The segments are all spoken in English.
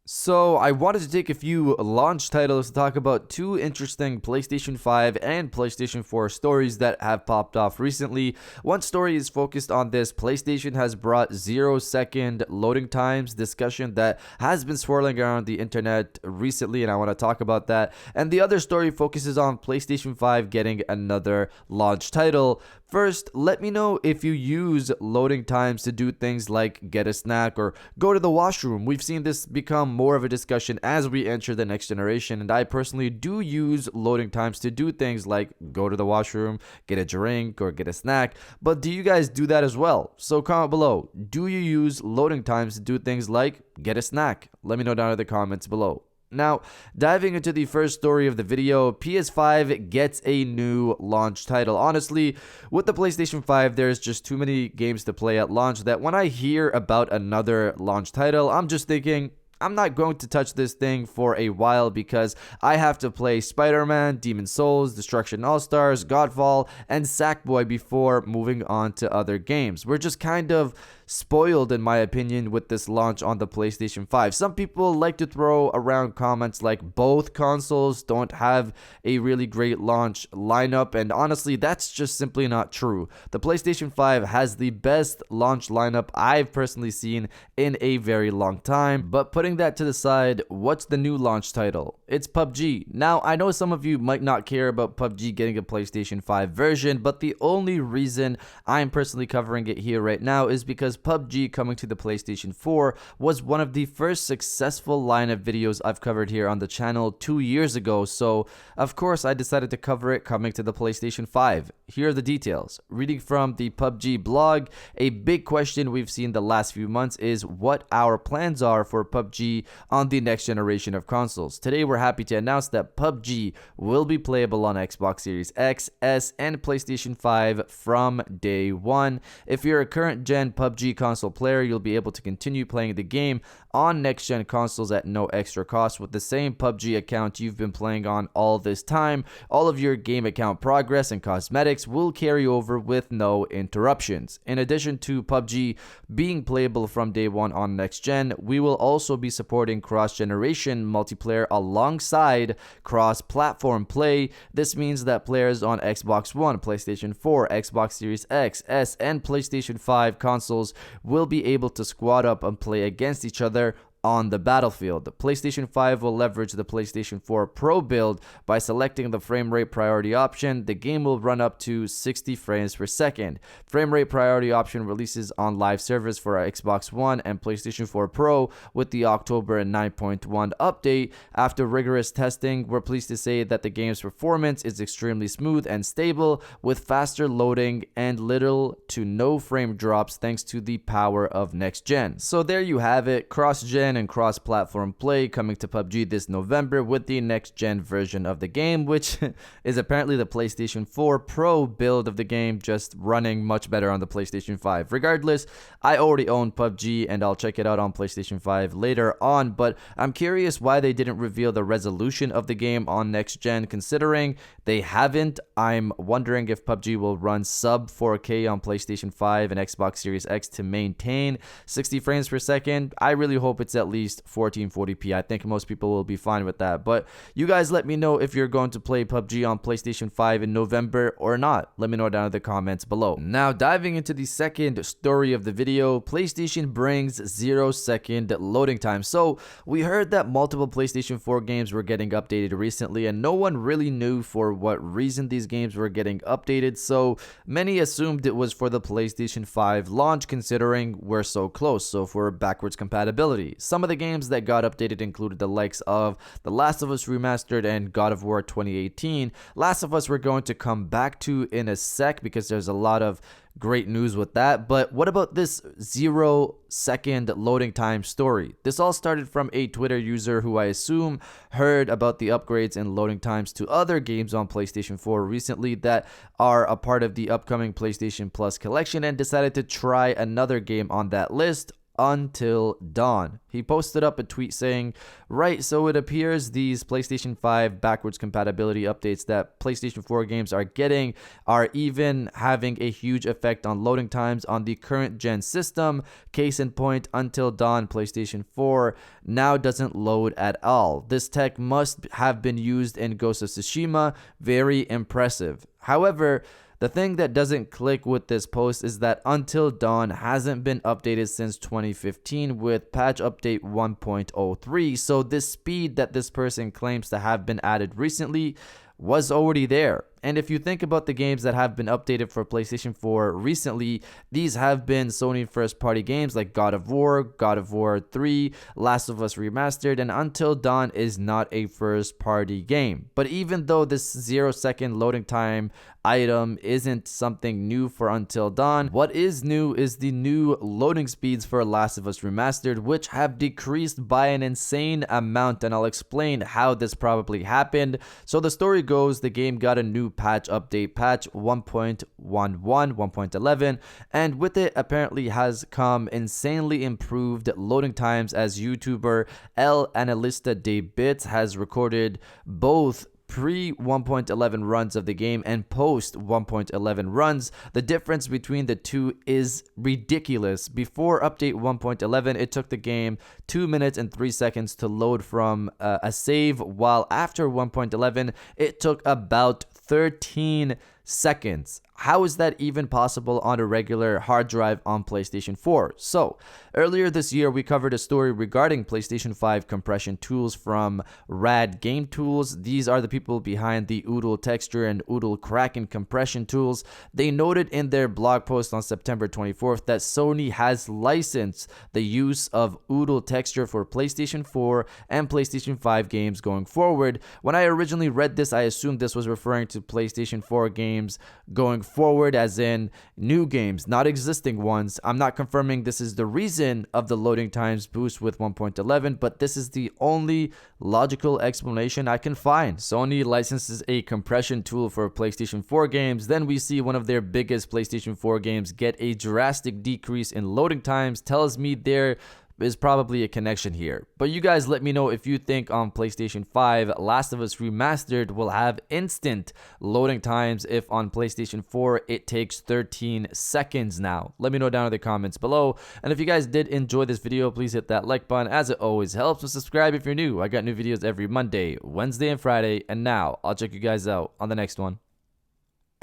So, I wanted to take a few launch titles to talk about two interesting PlayStation 5 and PlayStation 4 stories that have popped off recently. One story is focused on this PlayStation has brought 0-second loading times discussion that has been swirling around the internet recently, and I want to talk about that. And the other story focuses on PlayStation 5 getting another launch title. First, let me know if you use loading times to do things like get a snack or go to the washroom. We've seen this become more of a discussion as we enter the next generation, and I personally do use loading times to do things like go to the washroom, get a drink, or get a snack. But do you guys do that as well? So comment below. Do you use loading times to do things like get a snack? Let me know down in the comments below. Now, diving into the first story of the video, PS5 gets a new launch title. Honestly, with the PlayStation 5, there's just too many games to play at launch that when I hear about another launch title, I'm just thinking, I'm not going to touch this thing for a while because I have to play Spider-Man, Demon's Souls, Destruction All-Stars, Godfall, and Sackboy before moving on to other games. We're just kind of spoiled, in my opinion, with this launch on the PlayStation 5. Some people like to throw around comments like both consoles don't have a really great launch lineup, and honestly, that's just simply not true. The PlayStation 5 has the best launch lineup I've personally seen in a very long time. But putting that to the side, what's the new launch title? It's PUBG. Now, I know some of you might not care about PUBG getting a PlayStation 5 version, but the only reason I'm personally covering it here right now is because PUBG coming to the PlayStation 4 was one of the first successful line of videos I've covered here on the channel 2 years ago, so of course I decided to cover it coming to the PlayStation 5. Here are the details. Reading from the PUBG blog, a big question we've seen the last few months is what our plans are for PUBG on the next generation of consoles. Today we're happy to announce that PUBG will be playable on Xbox Series X, S, and PlayStation 5 from day one. If you're a current gen PUBG console player, you'll be able to continue playing the game on next-gen consoles at no extra cost with the same PUBG account you've been playing on all this time. All of your game account progress and cosmetics will carry over with no interruptions. In addition to PUBG being playable from day one on next-gen, we will also be supporting cross-generation multiplayer alongside cross-platform play. This means that players on Xbox One, PlayStation 4, Xbox Series X, S, and PlayStation 5 consoles will be able to squad up and play against each other on the battlefield. The PlayStation 5 will leverage the PlayStation 4 Pro build by selecting the frame rate priority option. The game will run up to 60 frames per second. Frame rate priority option releases on live servers for Xbox One and PlayStation 4 Pro with the October 9.1 update. After rigorous testing, we're pleased to say that the game's performance is extremely smooth and stable with faster loading and little to no frame drops thanks to the power of next gen. So there you have it, cross-gen and cross-platform play coming to PUBG this November with the next-gen version of the game, which is apparently the PlayStation 4 Pro build of the game, just running much better on the PlayStation 5. Regardless, I already own PUBG and I'll check it out on PlayStation 5 later on, but I'm curious why they didn't reveal the resolution of the game on next-gen. Considering they haven't, I'm wondering if PUBG will run sub 4K on PlayStation 5 and Xbox Series X to maintain 60 frames per second. I really hope it's at least 1440p. I think most people will be fine with that. But you guys let me know if you're going to play PUBG on PlayStation 5 in November or not. Let me know down in the comments below. Now, diving into the second story of the video, PlayStation brings 0-second loading time. So we heard that multiple PlayStation 4 games were getting updated recently, and no one really knew for what reason these games were getting updated. So many assumed it was for the PlayStation 5 launch, considering we're so close. So for backwards compatibility. Some of the games that got updated included the likes of The Last of Us Remastered and God of War 2018. Last of Us we're going to come back to in a sec because there's a lot of great news with that. But what about this 0-second loading time story? This all started from a Twitter user who I assume heard about the upgrades and loading times to other games on PlayStation 4 recently that are a part of the upcoming PlayStation Plus collection and decided to try another game on that list. until dawn. He posted up a tweet saying, right, so it appears these PlayStation 5 backwards compatibility updates that PlayStation 4 games are getting are even having a huge effect on loading times on the current gen system. Case in point, Until Dawn PlayStation 4 now doesn't load at all. This tech must have been used in Ghost of Tsushima. Very impressive. However, the thing that doesn't click with this post is that Until Dawn hasn't been updated since 2015 with patch update 1.03. So this speed that this person claims to have been added recently was already there. And if you think about the games that have been updated for PlayStation 4 recently, these have been Sony first-party games like God of War 3, Last of Us Remastered, and Until Dawn is not a first-party game. But even though this 0-second loading time item isn't something new for Until Dawn, what is new is the new loading speeds for Last of Us Remastered, which have decreased by an insane amount, and I'll explain how this probably happened. So the story goes, the game got a new patch update, patch 1.11, 1.11, and with it apparently has come insanely improved loading times, as YouTuber El Analista de Bits has recorded both pre 1.11 runs of the game and post 1.11 runs. The difference between the two is ridiculous. Before update 1.11, it took the game 2 minutes and 3 seconds to load from a save, while after 1.11, it took about 13 seconds. How is that even possible on a regular hard drive on PlayStation 4? So, earlier this year, we covered a story regarding PlayStation 5 compression tools from Rad Game Tools. These are the people behind the Oodle Texture and Oodle Kraken compression tools. They noted in their blog post on September 24th that Sony has licensed the use of Oodle Texture for PlayStation 4 and PlayStation 5 games going forward. When I originally read this, I assumed this was referring to PlayStation 4 games going forward, as in new games, not existing ones. I'm not confirming this is the reason of the loading times boost with 1.11, but this is the only logical explanation I can find. Sony licenses a compression tool for PlayStation 4 games, then we see one of their biggest PlayStation 4 games get a drastic decrease in loading times. Tells me there is probably a connection here. But you guys let me know if you think on PlayStation 5 Last of Us Remastered will have instant loading times, if on PlayStation 4 it takes 13 seconds now. Let me know down in the comments below. And if you guys did enjoy this video, please hit that like button, as it always helps, and subscribe if you're new. I got new videos every Monday, Wednesday, and Friday, and now I'll check you guys out on the next one.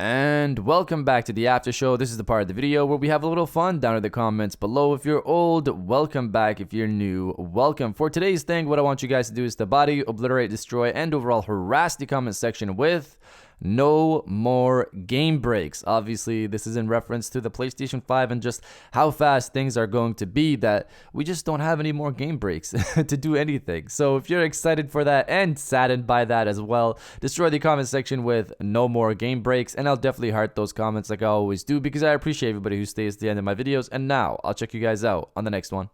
And welcome back to the after show. This is the part of the video where we have a little fun down in the comments below. If you're old, welcome back. If you're new, welcome. For today's thing, what I want you guys to do is to body, obliterate, destroy, and overall harass the comment section with no more game breaks. Obviously, this is in reference to the PlayStation 5 and just how fast things are going to be, that we just don't have any more game breaks to do anything. So if you're excited for that and saddened by that as well, destroy the comment section with no more game breaks, and I'll definitely heart those comments like I always do, because I appreciate everybody who stays to the end of my videos. And now I'll check you guys out on the next one.